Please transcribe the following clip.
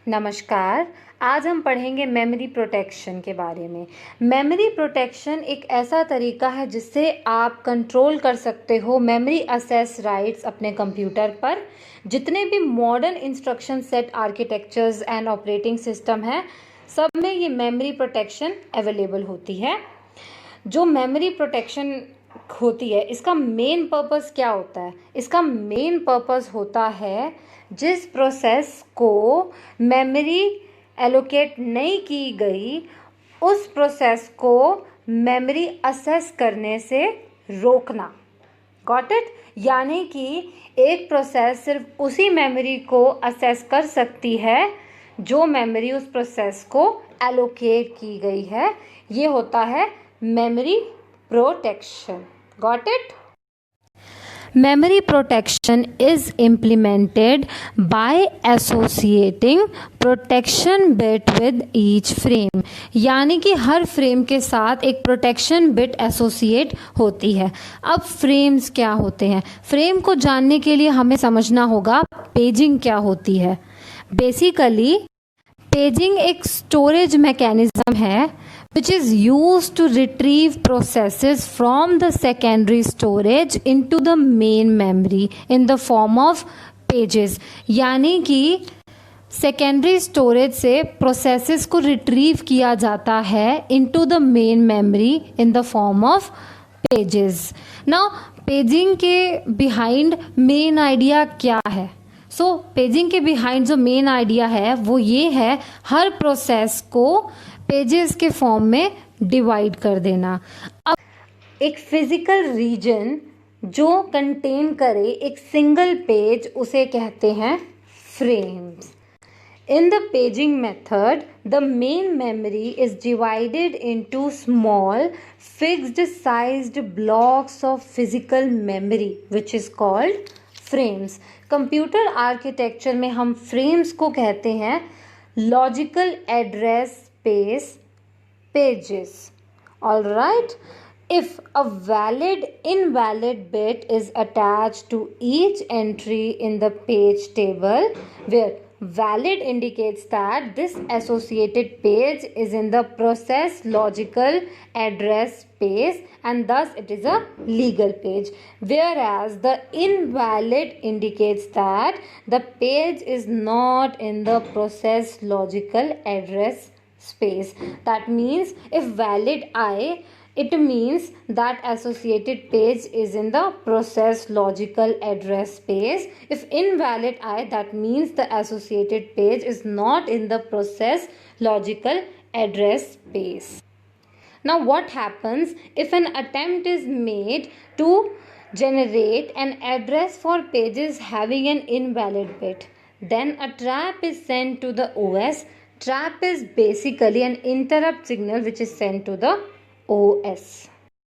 नमस्कार। आज हम पढ़ेंगे मेमोरी प्रोटेक्शन के बारे में। मेमोरी प्रोटेक्शन एक ऐसा तरीका है जिससे आप कंट्रोल कर सकते हो मेमोरी एक्सेस राइट्स अपने कंप्यूटर पर। जितने भी modern instruction set architectures and operating system हैं, सब में ये मेमोरी प्रोटेक्शन अवेलेबल होती है। जो मेमोरी प्रोटेक्शन होती है, इसका मेन पर्पस क्या होता है? इसका मेन पर्पस होता है जिस प्रोसेस को मेमोरी एलोकेट नहीं की गई, उस प्रोसेस को मेमोरी असेस करने से रोकना। Got it? यानी कि एक प्रोसेस सिर्फ उसी मेमोरी को असेस कर सकती है जो मेमोरी उस प्रोसेस को एलोकेट की गई है। ये होता है memory protection. Got it? Memory protection is implemented by associating protection bit with each frame, यानी कि हर फ्रेम के साथ एक प्रोटेक्शन बिट एसोसिएट होती है। अब फ्रेम्स क्या होते हैं? फ्रेम को जानने के लिए हमें समझना होगा पेजिंग क्या होती है। बेसिकली पेजिंग एक स्टोरेज मैकेनिज्म है which is used to retrieve processes from the secondary storage into the main memory in the form of pages। यानी कि सेकेंडरी स्टोरेज से प्रोसेसेस को रिट्रीव किया जाता है into the main memory in the form of pages. Now paging के behind main idea क्या है? पेजिंग के बिहाइंड जो मेन आइडिया है वो ये है, हर प्रोसेस को पेजेस के फॉर्म में डिवाइड कर देना। अब एक फिजिकल रीजन जो कंटेन करे एक सिंगल पेज, उसे कहते हैं frames. In the paging method, the main memory is divided into small fixed sized blocks of physical memory which is called frames। Computer architecture में हम फ्रेम्स को कहते हैं logical address space pages। All right, if a valid invalid bit is attached to each entry in the page table, where valid indicates that this associated page is in the process logical address space and thus it is a legal page, whereas the invalid indicates that the page is not in the process logical address space। That means if valid I, it means that associated page is in the process logical address space. If invalid I, that means the associated page is not in the process logical address space। Now what happens if an attempt is made to generate an address for pages having an invalid bit? Then a trap is sent to the OS। Trap is basically an interrupt signal which is sent to the OS।